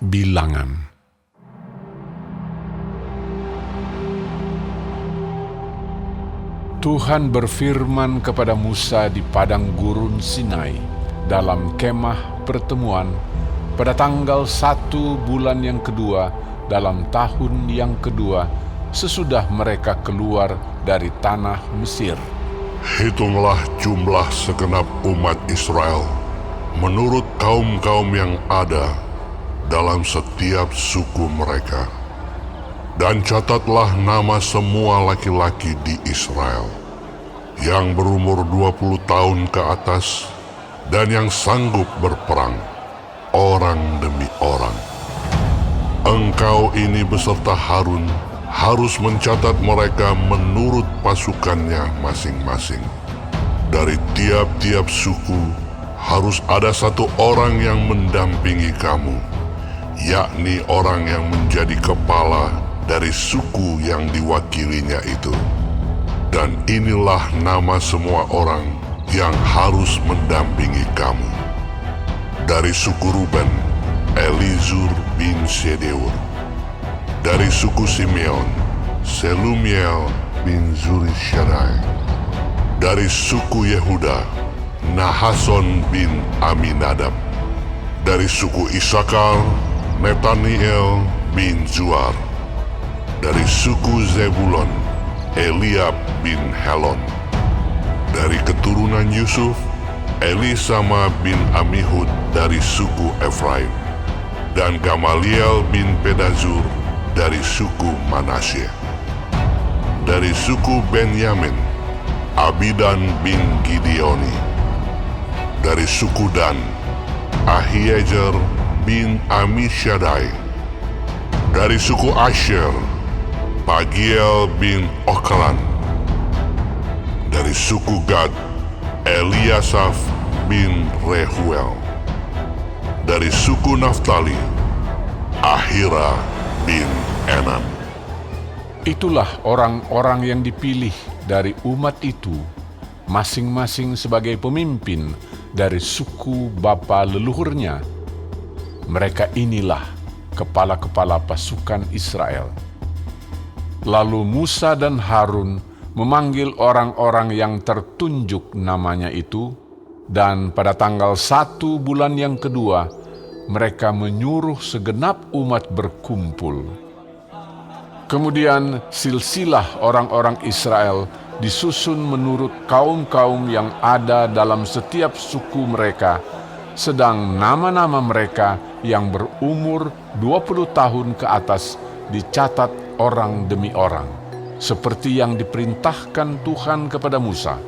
Bilangan. Tuhan berfirman kepada Musa di padang gurun Sinai dalam kemah pertemuan pada tanggal 1 bulan yang kedua dalam tahun yang kedua sesudah mereka keluar dari tanah Mesir. Hitunglah jumlah segenap umat Israel menurut kaum-kaum yang ada dalam setiap suku mereka. Dan catatlah nama semua laki-laki di Israel yang berumur 20 tahun ke atas dan yang sanggup berperang, orang demi orang. Engkau ini beserta Harun harus mencatat mereka menurut pasukannya masing-masing. Dari tiap-tiap suku harus ada satu orang yang mendampingi kamu, yakni orang yang menjadi kepala dari suku yang diwakilinya itu. Dan inilah nama semua orang yang harus mendampingi kamu. Dari suku Ruben, Elizur bin Sedeur. Dari suku Simeon, Selumiel bin Zurishaddai. Dari suku Yehuda, Nahason bin Aminadab. Dari suku Isakar, Netaniel bin Zuar. Dari suku Zebulon, Eliab bin Helon. Dari keturunan Yusuf, Elisama bin Amihud dari suku Efraim. Dan Gamaliel bin Pedazur dari suku Manasye. Dari suku Benyamin, Abidan bin Gideoni. Dari suku Dan, Ahiezer bin Amishaddai. Dari suku Asher, Pagiel bin Okran. Dari suku Gad, Eliasaf bin Rehuel. Dari suku Naftali, Ahira bin Enan. Itulah orang-orang yang dipilih dari umat itu, masing-masing sebagai pemimpin dari suku bapa leluhurnya. Mereka inilah kepala-kepala pasukan Israel. Lalu Musa dan Harun memanggil orang-orang yang tertunjuk namanya itu, dan pada tanggal 1 bulan yang kedua, mereka menyuruh segenap umat berkumpul. Kemudian silsilah orang-orang Israel disusun menurut kaum-kaum yang ada dalam setiap suku mereka, sedang nama-nama mereka yang berumur 20 tahun ke atas dicatat orang demi orang, seperti yang diperintahkan Tuhan kepada Musa.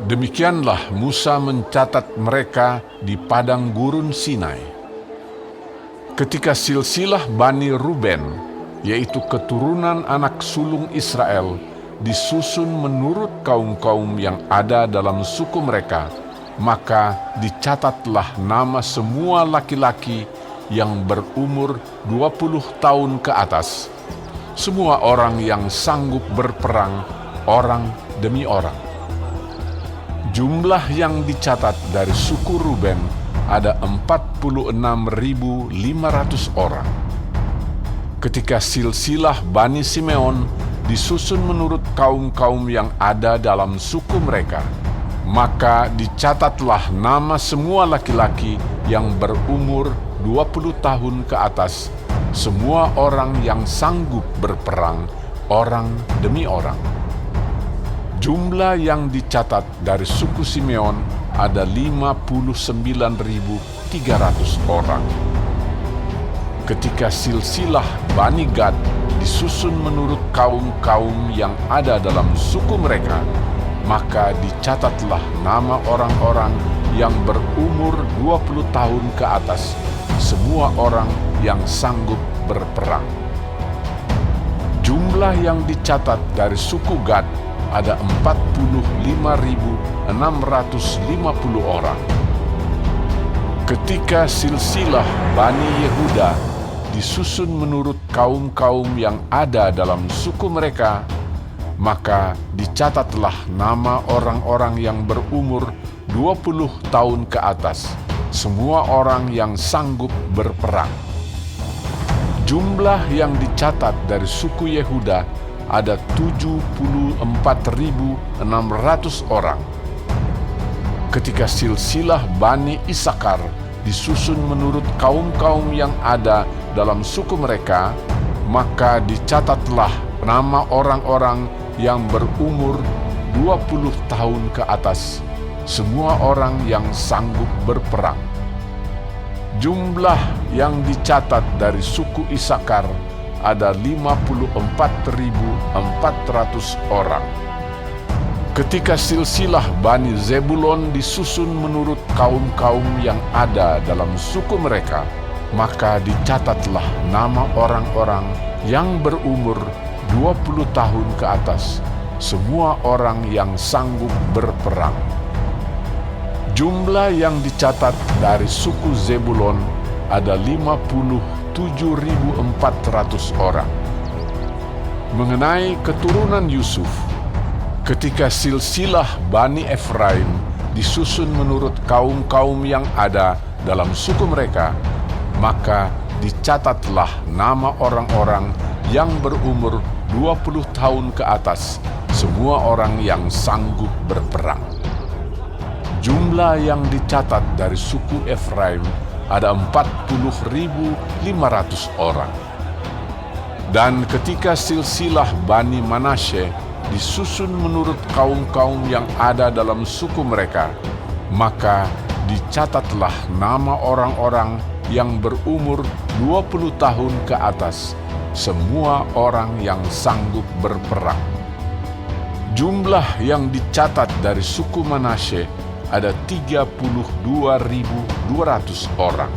Demikianlah Musa mencatat mereka di padang gurun Sinai. Ketika silsilah Bani Ruben, yaitu keturunan anak sulung Israel, disusun menurut kaum-kaum yang ada dalam suku mereka, maka dicatatlah nama semua laki-laki yang berumur 20 tahun ke atas, semua orang yang sanggup berperang, orang demi orang. Jumlah yang dicatat dari suku Ruben ada 46.500 orang. Ketika silsilah Bani Simeon disusun menurut kaum-kaum yang ada dalam suku mereka, maka dicatatlah nama semua laki-laki yang berumur 20 tahun ke atas, semua orang yang sanggup berperang, orang demi orang. Jumlah yang dicatat dari suku Simeon ada 59.300 orang. Ketika silsilah Bani Gad disusun menurut kaum-kaum yang ada dalam suku mereka, maka dicatatlah nama orang-orang yang berumur 20 tahun ke atas, semua orang yang sanggup berperang. Jumlah yang dicatat dari suku Gad ada 45.650 orang. Ketika silsilah Bani Yehuda disusun menurut kaum-kaum yang ada dalam suku mereka, maka dicatatlah nama orang-orang yang berumur 20 tahun ke atas, semua orang yang sanggup berperang. Jumlah yang dicatat dari suku Yehuda ada 74.600 orang. Ketika silsilah Bani Isakar disusun menurut kaum-kaum yang ada dalam suku mereka, maka dicatatlah nama orang-orang yang berumur 20 tahun ke atas, semua orang yang sanggup berperang. Jumlah yang dicatat dari suku Isakar ada 54.400 orang. Ketika silsilah Bani Zebulon disusun menurut kaum-kaum yang ada dalam suku mereka, maka dicatatlah nama orang-orang yang berumur 20 tahun ke atas, semua orang yang sanggup berperang. Jumlah yang dicatat dari suku Zebulon ada 57.400 orang. Mengenai keturunan Yusuf, ketika silsilah Bani Efraim disusun menurut kaum-kaum yang ada dalam suku mereka, maka dicatatlah nama orang-orang yang berumur 20 tahun ke atas, semua orang yang sanggup berperang. Jumlah yang dicatat dari suku Efraim ada 40.500 orang. Dan ketika silsilah Bani Manasye disusun menurut kaum-kaum yang ada dalam suku mereka, maka dicatatlah nama orang-orang yang berumur 20 tahun ke atas, semua orang yang sanggup berperang. Jumlah yang dicatat dari suku Manasye ada 32.200 orang.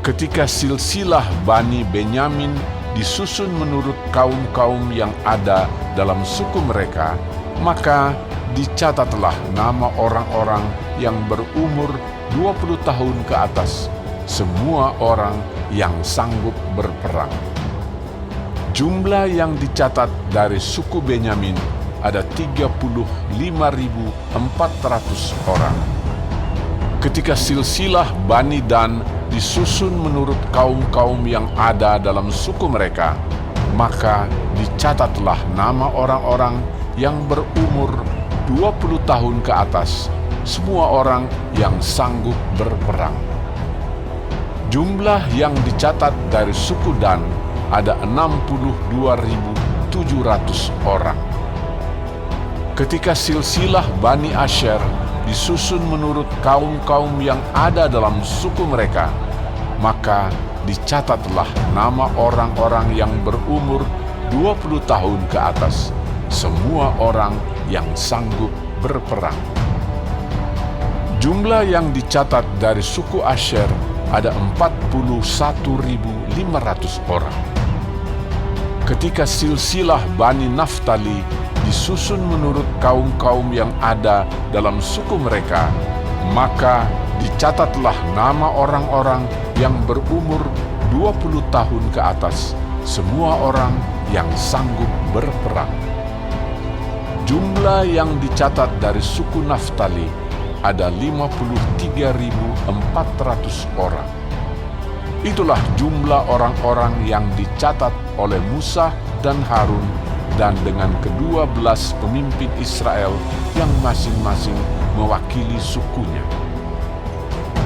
Ketika silsilah Bani Benyamin disusun menurut kaum-kaum yang ada dalam suku mereka, maka dicatatlah nama orang-orang yang berumur 20 tahun ke atas, semua orang yang sanggup berperang. Jumlah yang dicatat dari suku Benyamin ada 35.400 orang. Ketika silsilah Bani Dan disusun menurut kaum-kaum yang ada dalam suku mereka, maka dicatatlah nama orang-orang yang berumur 20 tahun ke atas, semua orang yang sanggup berperang. Jumlah yang dicatat dari suku Dan ada 62.700 orang. Ketika silsilah Bani Asher disusun menurut kaum-kaum yang ada dalam suku mereka, maka dicatatlah nama orang-orang yang berumur 20 tahun ke atas, semua orang yang sanggup berperang. Jumlah yang dicatat dari suku Asher ada 41.500 orang. Ketika silsilah Bani Naftali disusun menurut kaum-kaum yang ada dalam suku mereka, maka dicatatlah nama orang-orang yang berumur 20 tahun ke atas, semua orang yang sanggup berperang. Jumlah yang dicatat dari suku Naftali ada 53.400 orang. Itulah jumlah orang-orang yang dicatat oleh Musa dan Harun dan dengan ke-12 pemimpin Israel yang masing-masing mewakili sukunya.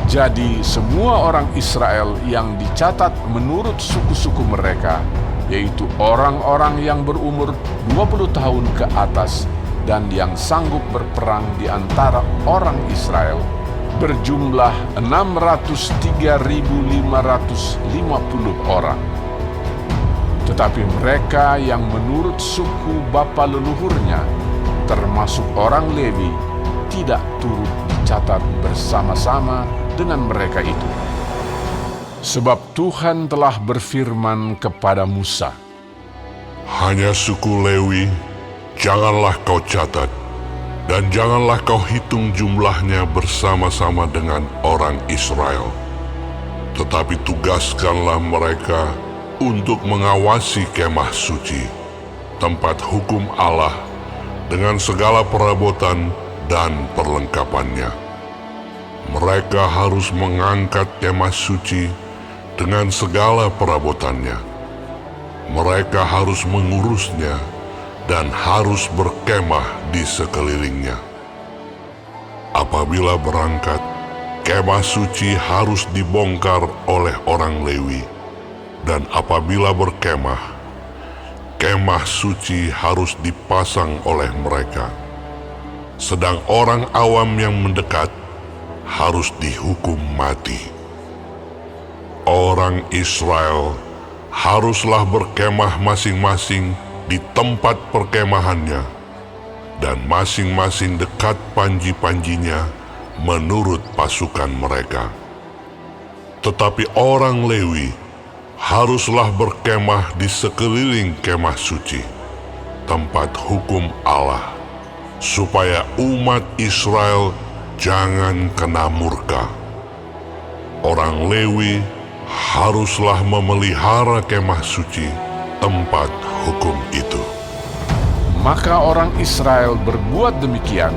Jadi semua orang Israel yang dicatat menurut suku-suku mereka, yaitu orang-orang yang berumur 20 tahun ke atas dan yang sanggup berperang di antara orang Israel, berjumlah 603.550 orang. Tetapi mereka yang menurut suku bapa leluhurnya, termasuk orang Lewi, tidak turut dicatat bersama-sama dengan mereka itu. Sebab Tuhan telah berfirman kepada Musa, Hanya suku Lewi, janganlah kau catat, dan janganlah kau hitung jumlahnya bersama-sama dengan orang Israel. Tetapi tugaskanlah mereka untuk mengawasi kemah suci, tempat hukum Allah, dengan segala perabotan dan perlengkapannya. Mereka harus mengangkat kemah suci dengan segala perabotannya. Mereka harus mengurusnya dan harus berkemah di sekelilingnya. Apabila berangkat, kemah suci harus dibongkar oleh orang Lewi, dan apabila berkemah, kemah suci harus dipasang oleh mereka. Sedang orang awam yang mendekat harus dihukum mati. Orang Israel haruslah berkemah masing-masing di tempat perkemahannya, dan masing-masing dekat panji-panjinya menurut pasukan mereka. Tetapi orang Lewi haruslah berkemah di sekeliling kemah suci, tempat hukum Allah, supaya umat Israel jangan kena murka. Orang Lewi haruslah memelihara kemah suci, tempat hukum itu. Maka orang Israel berbuat demikian,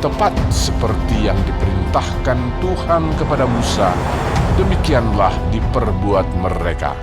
tepat seperti yang diperintahkan Tuhan kepada Musa, demikianlah diperbuat mereka.